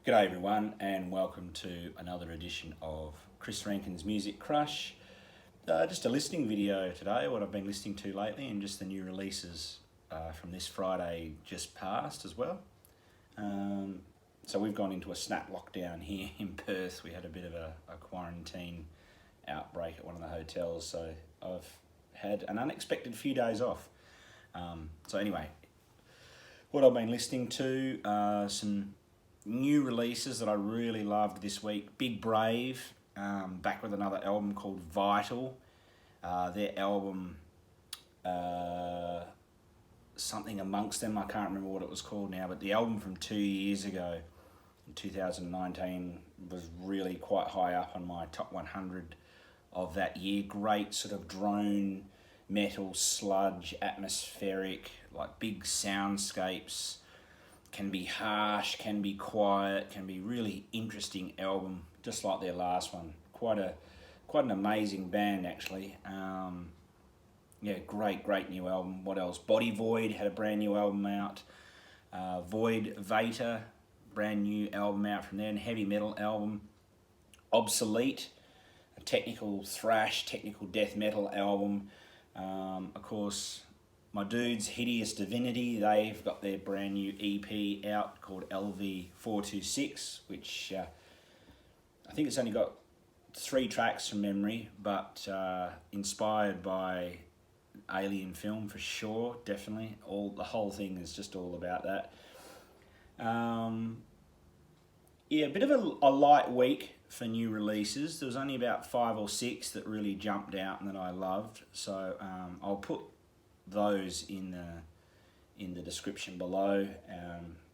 G'day everyone and welcome to another edition of Chris Rankin's Music Crush. Just a listening video today, what I've been listening to lately and just the new releases from this Friday just past as well. So we've gone into a snap lockdown here in Perth. We had a bit of a quarantine outbreak at one of the hotels, so I've had an unexpected few days off. So anyway, what I've been listening to, some new releases that I really loved this week. Big Brave, back with another album called Vital. Their album, something amongst them, I can't remember what it was called now, but the album from 2 years ago, in 2019, was really quite high up on my top 100 of that year. Great sort of drone, metal, sludge, atmospheric, like big soundscapes. Can be harsh, can be quiet, can be really interesting album, just like their last one. Quite an amazing band actually. Yeah, great new album. What else? Body Void had a brand new album out. Vator, brand new album out from there, and heavy metal album. Obsolete, a technical thrash, technical death metal album. Of course, my dudes, Hideous Divinity, they've got their brand new EP out called LV426, which I think it's only got 3 tracks from memory, but inspired by Alien film for sure, definitely. The whole thing is just all about that. Yeah, a bit of a light week for new releases. There was only about 5 or 6 that really jumped out and that I loved, so I'll put those in the description below,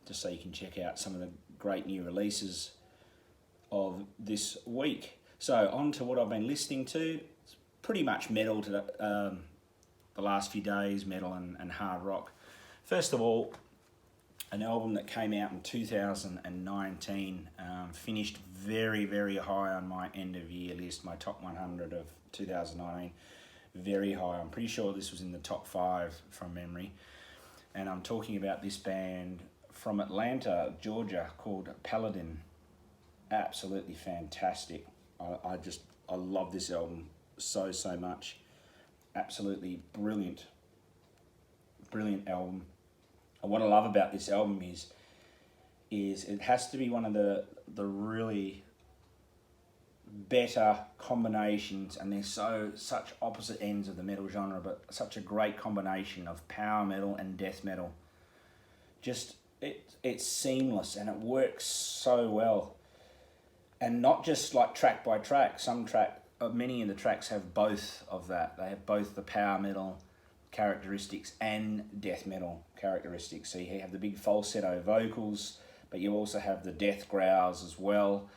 just so you can check out some of the great new releases of this week. So on to what I've been listening to. It's pretty much metal to the last few days, metal and hard rock. First of all, an album that came out in 2019, finished very high on my end of year list, my top 100 of 2019. Very high. I'm pretty sure this was in the top 5 from memory. And I'm talking about this band from Atlanta, Georgia, called Paladin. Absolutely fantastic. I love this album so much. Absolutely brilliant album. And what I love about this album is it has to be one of the really better combinations, and they're such opposite ends of the metal genre, but such a great combination of power metal and death metal. Just it's seamless and it works so well, and not just like track by track. Many of the tracks have both of that. They have both the power metal characteristics and death metal characteristics. So you have the big falsetto vocals, but you also have the death growls as well.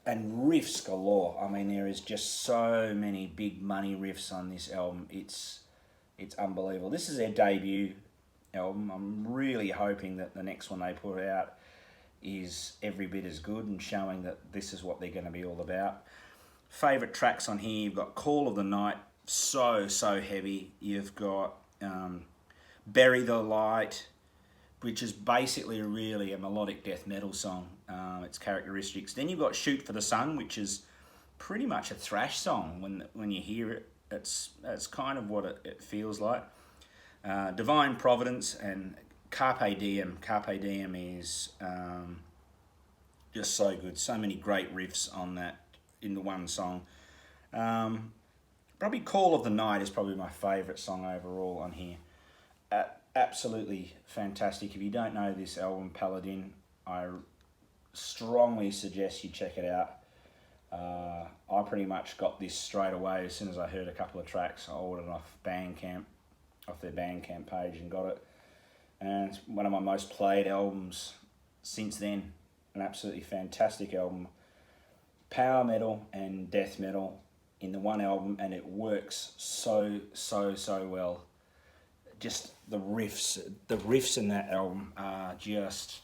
And riffs galore. I mean, there is just so many big money riffs on this album. It's unbelievable. This is their debut album. I'm really hoping that the next one they put out is every bit as good and showing that this is what they're going to be all about. Favourite tracks on here, you've got Call of the Night, so heavy. You've got Bury the Light, which is basically really a melodic death metal song, its characteristics. Then you've got Shoot for the Sun, which is pretty much a thrash song. When you hear it, it's kind of what it feels like. Divine Providence and Carpe Diem. Carpe Diem is just so good. So many great riffs on that in the one song. Probably Call of the Night is probably my favourite song overall on here. Absolutely fantastic. If you don't know this album, Paladin, I strongly suggest you check it out. I pretty much got this straight away as soon as I heard a couple of tracks. I ordered it off their Bandcamp page, and got it. And it's one of my most played albums since then. An absolutely fantastic album. Power metal and death metal in the one album, and it works so well. Just the riffs in that album are just,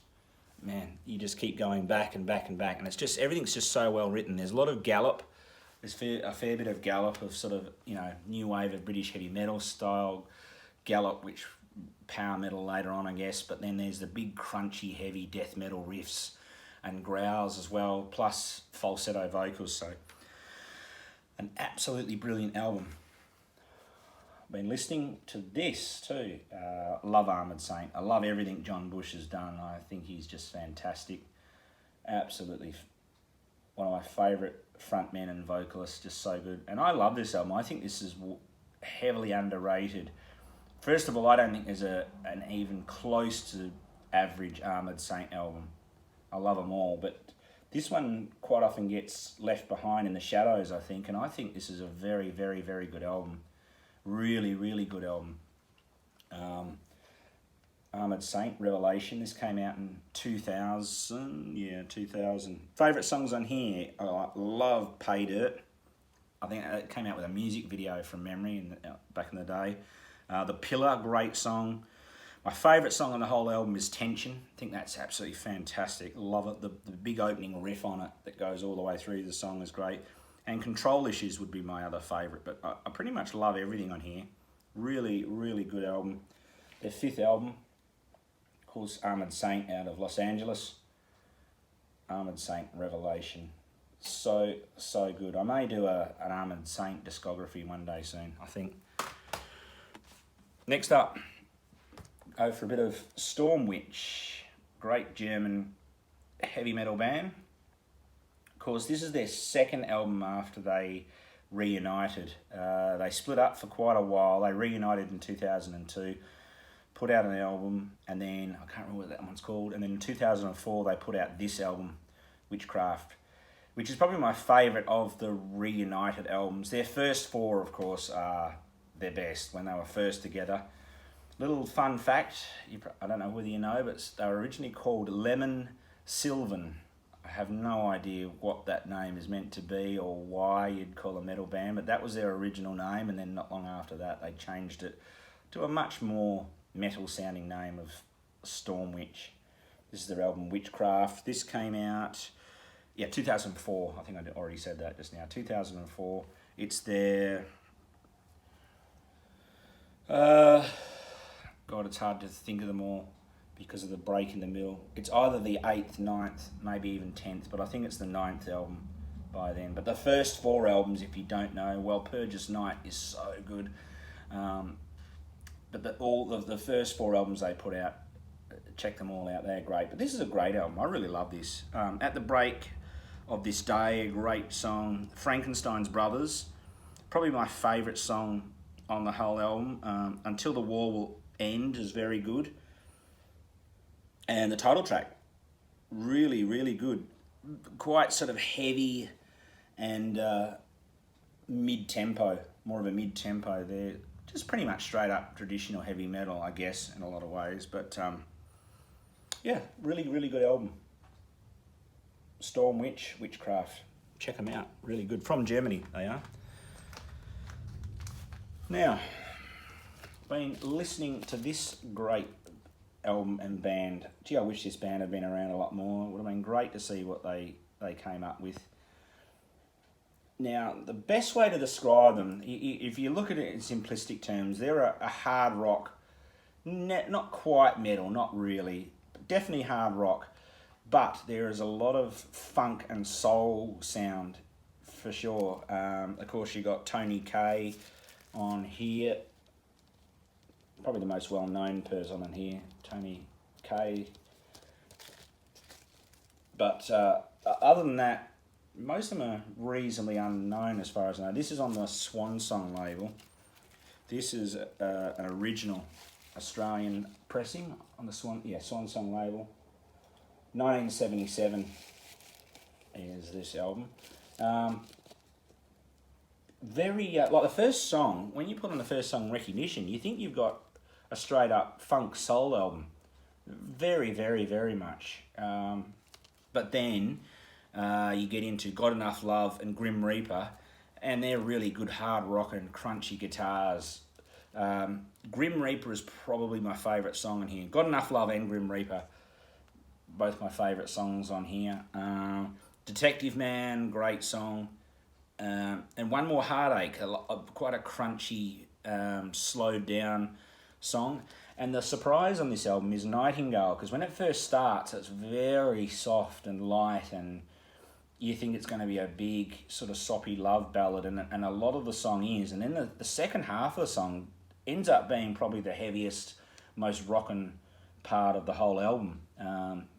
man, you just keep going back and back, and it's just, everything's just so well written. There's a lot of gallop. There's a fair bit of gallop of sort of, new wave of British heavy metal style gallop, which power metal later on, I guess, but then there's the big crunchy heavy death metal riffs and growls as well, plus falsetto vocals. So an absolutely brilliant album. Been listening to this too. Love Armored Saint. I love everything John Bush has done. I think he's just fantastic. Absolutely one of my favourite frontmen and vocalists. Just so good. And I love this album. I think this is heavily underrated. First of all, I don't think there's an even close to average Armored Saint album. I love them all, but this one quite often gets left behind in the shadows, I think. And I think this is a very, very, very good album. Really, really good album. Armored Saint, Revelation. This came out in 2000. Yeah, 2000. Favourite songs on here. I love Pay Dirt. I think it came out with a music video from memory back in the day. The Pillar, great song. My favourite song on the whole album is Tension. I think that's absolutely fantastic. Love it. The big opening riff on it that goes all the way through the song is great. And Control Issues would be my other favourite, but I pretty much love everything on here. Really, really good album. Their fifth album, of course, Armored Saint out of Los Angeles. Armored Saint, Revelation. So good. I may do an Armored Saint discography one day soon, I think. Next up, go for a bit of Stormwitch. Great German heavy metal band. Of course, this is their second album after they reunited. They split up for quite a while. They reunited in 2002, put out an album, and then, I can't remember what that one's called, and then in 2004 they put out this album, Witchcraft, which is probably my favourite of the reunited albums. Their first four, of course, are their best when they were first together. Little fun fact, I don't know whether you know, but they were originally called Lemon Sylvan. I have no idea what that name is meant to be or why you'd call a metal band, but that was their original name, and then not long after that they changed it to a much more metal sounding name of Stormwitch. This is their album Witchcraft. This came out, 2004. I think I already said that just now. 2004. It's their... God, it's hard to think of them all because of the break in the middle. It's either the 8th, 9th, maybe even 10th, but I think it's the 9th album by then. But the first four albums, if you don't know, well, Purge's Night is so good. But all of the first four albums they put out, check them all out, they're great. But this is a great album, I really love this. At the Break of This Day, a great song. Frankenstein's Brothers, probably my favourite song on the whole album. Until the War Will End is very good. And the title track, really, really good. Quite sort of heavy and mid-tempo, more of a mid-tempo there. Just pretty much straight up traditional heavy metal, I guess, in a lot of ways. But really, really good album. Stormwitch, Witchcraft. Check them out, really good. From Germany, they are. Now, been listening to this great album and band. Gee, I wish this band had been around a lot more. It would have been great to see what they came up with. Now, the best way to describe them, if you look at it in simplistic terms, they're a hard rock, not quite metal, not really, but definitely hard rock, but there is a lot of funk and soul sound for sure. Of course, you got Tony Kaye on here, probably the most well-known person on here, Tony Kaye. But other than that, most of them are reasonably unknown as far as I know. This is on the Swan Song label. This is an original Australian pressing on the Swan Song label. 1977 is this album. Very, like the first song, when you put on the first song, Recognition, you think you've got a straight up funk soul album. Very, very, very much. But then you get into Got Enough Love and Grim Reaper, and they're really good hard rock and crunchy guitars. Grim Reaper is probably my favourite song on here. Got Enough Love and Grim Reaper, both my favourite songs on here. Detective Man, great song. And One More Heartache, quite a crunchy, slowed down song. And the surprise on this album is Nightingale, because when it first starts, it's very soft and light, and you think it's going to be a big sort of soppy love ballad, and a lot of the song is. And then the second half of the song ends up being probably the heaviest, most rockin' part of the whole album.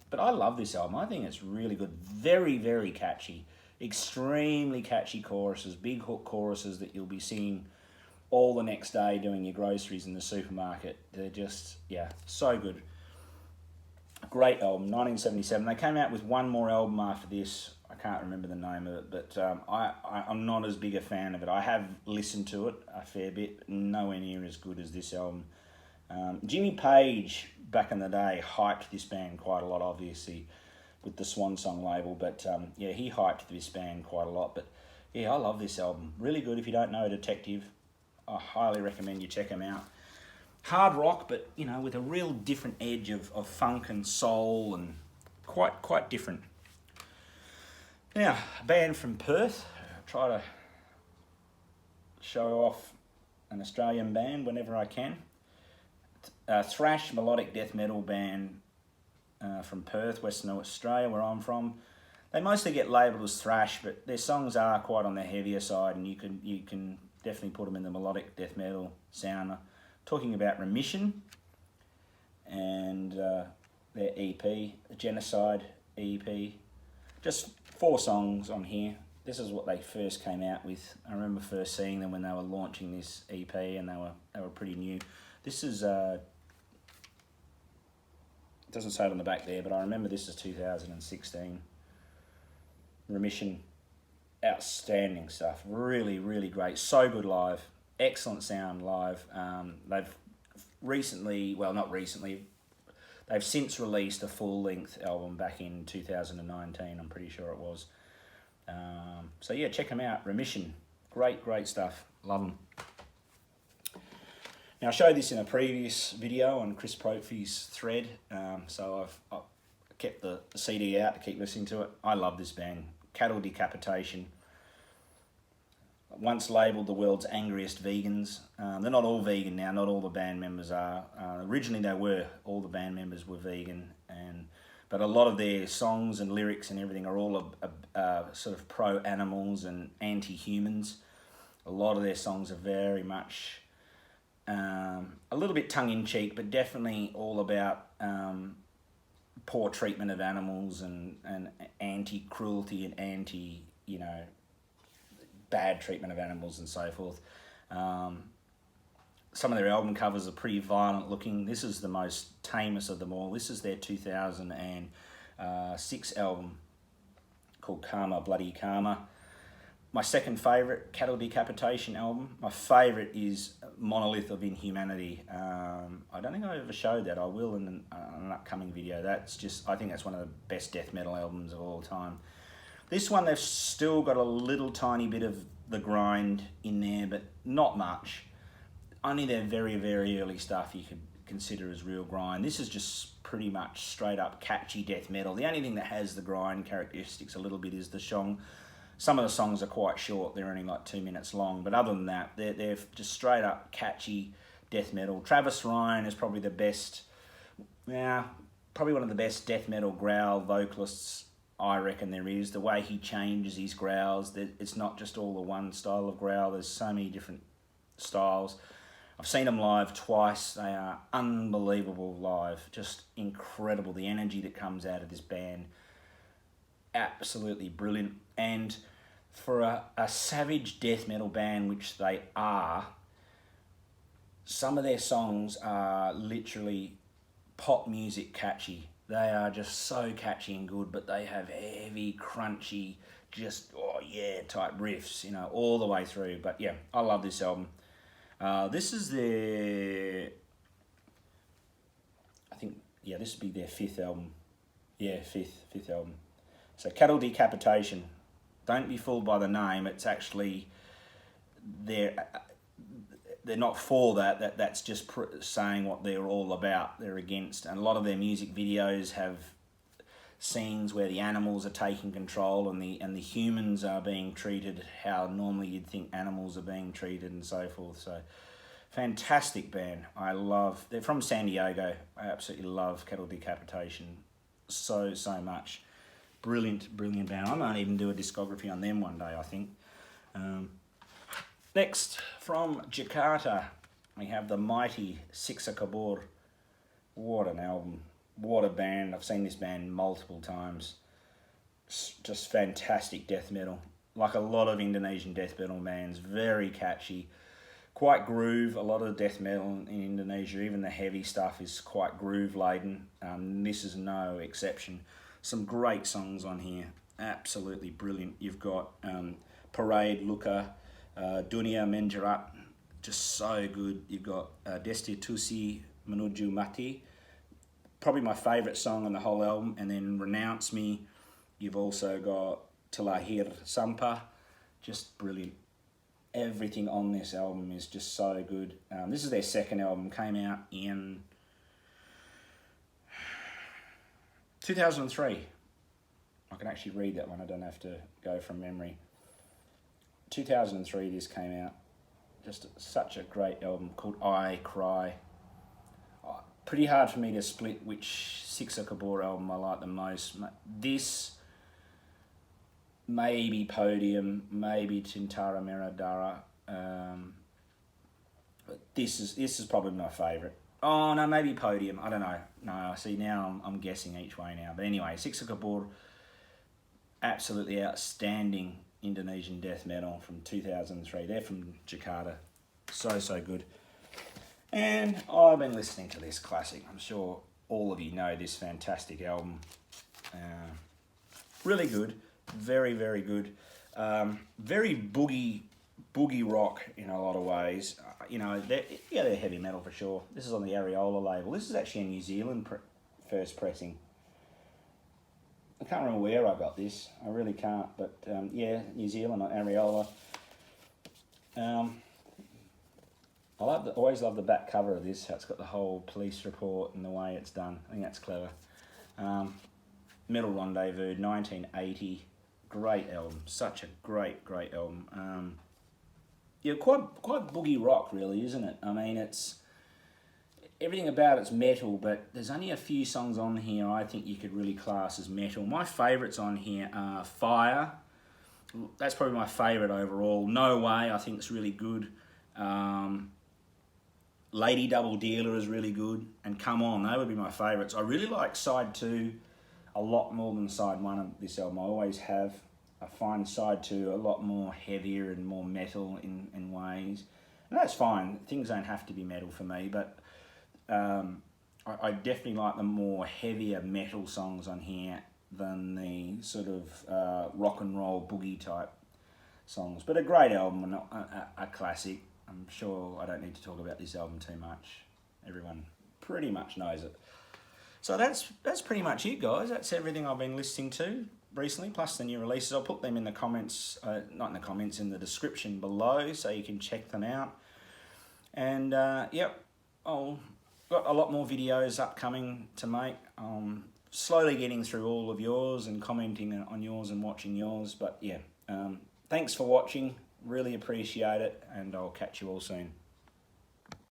But I love this album. I think it's really good. Very, very catchy. Extremely catchy choruses, big hook choruses that you'll be singing all the next day doing your groceries in the supermarket. They're just, yeah, so good. Great album, 1977. They came out with one more album after this. I can't remember the name of it, but I'm not as big a fan of it. I have listened to it a fair bit, but nowhere near as good as this album. Jimmy Page, back in the day, hyped this band quite a lot, obviously, with the Swan Song label, but yeah, he hyped this band quite a lot. But yeah, I love this album. Really good. If you don't know Detective, I highly recommend you check them out. Hard rock, but you know, with a real different edge of funk and soul, and quite different. Now, a band from Perth. I try to show off an Australian band whenever I can. Thrash melodic death metal band from Perth, Western Australia, where I'm from. They mostly get labelled as thrash, but their songs are quite on the heavier side, and you can definitely put them in the melodic death metal sound. Talking about Remission and their EP, the Genocide EP. Just 4 songs on here. This is what they first came out with. I remember first seeing them when they were launching this EP, and they were pretty new. This is it doesn't say it on the back there, but I remember this is 2016. Remission, outstanding stuff. Really, really great. So good live. Excellent sound live. They've recently, well, not recently, they've since released a full-length album back in 2019, I'm pretty sure it was. So yeah, check them out. Remission. Great stuff. Love them. Now, I showed this in a previous video on Chris Prophy's thread, so I've kept the CD out to keep listening to it. I love this band. Cattle Decapitation. Once labelled the world's angriest vegans. They're not all vegan now, not all the band members are. Originally they were, all the band members were vegan, but a lot of their songs and lyrics and everything are all sort of pro-animals and anti-humans. A lot of their songs are very much a little bit tongue-in-cheek, but definitely all about poor treatment of animals and anti-cruelty and anti, bad treatment of animals and so forth. Some of their album covers are pretty violent looking. This is the most tamest of them all. This is their 2006 album called Karma, Bloody Karma. My second favourite, Cattle Decapitation album. My favourite is Monolith of Inhumanity. I don't think I ever showed that. I will in an upcoming video. I think that's one of the best death metal albums of all time. This one, they've still got a little tiny bit of the grind in there, but not much. Only their very, very early stuff you could consider as real grind. This is just pretty much straight up catchy death metal. The only thing that has the grind characteristics a little bit is the song. Some of the songs are quite short. They're only like 2 minutes long. But other than that, they're just straight up catchy death metal. Travis Ryan is probably the best, probably one of the best death metal growl vocalists I reckon there is. The way he changes his growls, it's not just all the one style of growl. There's so many different styles. I've seen them live twice. They are unbelievable live. Just incredible. The energy that comes out of this band, absolutely brilliant. And for a savage death metal band, which they are, some of their songs are literally pop music catchy. They are just so catchy and good, but they have heavy, crunchy, just, type riffs, all the way through. But yeah, I love this album. This is their, this would be their 5th album. Yeah, fifth album. So Cattle Decapitation. Don't be fooled by the name. It's actually, they're not for that. That's just saying what they're all about. They're against. And a lot of their music videos have scenes where the animals are taking control and the humans are being treated how normally you'd think animals are being treated and so forth. So Fantastic band. They're from San Diego. I absolutely love Cattle Decapitation so much. Brilliant band. I might even do a discography on them one day, I think. Next, from Jakarta, we have the mighty Siksa Kabur. What an album. What a band. I've seen this band multiple times. Just fantastic death metal. Like a lot of Indonesian death metal bands. Very catchy. Quite groove. A lot of death metal in Indonesia, even the heavy stuff, is quite groove laden. This is no exception. Some great songs on here. Absolutely brilliant. You've got Parade, Luka, Dunia Menjerat. Just so good. You've got Destitusi Menuju Mati. Probably my favourite song on the whole album. And then Renounce Me. You've also got Telahir Sampah. Just brilliant. Everything on this album is just so good. This is their second album. Came out in 2003. I can actually read that one. I don't have to go from memory. 2003 this came out. Just such a great album called I Cry. Pretty hard for me to split which Siksa Kabur album I like the most. This, maybe Podium, maybe Tintara Meradara. But this is probably my favourite. Oh no, maybe Podium. I don't know. No, see now I'm guessing each way now. But anyway, Siksa Kabur, absolutely outstanding Indonesian death metal from 2003. They're from Jakarta. So good. And I've been listening to this classic. I'm sure all of you know this fantastic album. Really good. Very good. Very boogie rock in a lot of ways. They're heavy metal for sure. This is on the Areola label. This is actually a New Zealand first pressing. I can't remember where I got this. I really can't. But New Zealand on Areola. Always love the back cover of this. It's got the whole police report and the way it's done. I think that's clever. Metal Rendezvous, 1980. Great album. Such a great album. Quite boogie rock, really, isn't it? I mean, it's everything about it's metal, but there's only a few songs on here I think you could really class as metal. My favourites on here are Fire. That's probably my favourite overall. No Way, I think it's really good. Lady Double Dealer is really good. And Come On, they would be my favourites. I really like side 2 a lot more than side 1 of this album. I always have. I find side 2 a lot more heavier and more metal in ways. And that's fine. Things don't have to be metal for me, but I definitely like the more heavier metal songs on here than the sort of rock and roll boogie type songs. But a great album, and a classic. I'm sure I don't need to talk about this album too much. Everyone pretty much knows it. So that's pretty much it, guys. That's everything I've been listening to recently, plus the new releases. I'll put them in the comments, not in the comments, in the description below, so you can check them out. And I've got a lot more videos upcoming to make. Slowly getting through all of yours and commenting on yours and watching yours. But yeah, thanks for watching. Really appreciate it, and I'll catch you all soon.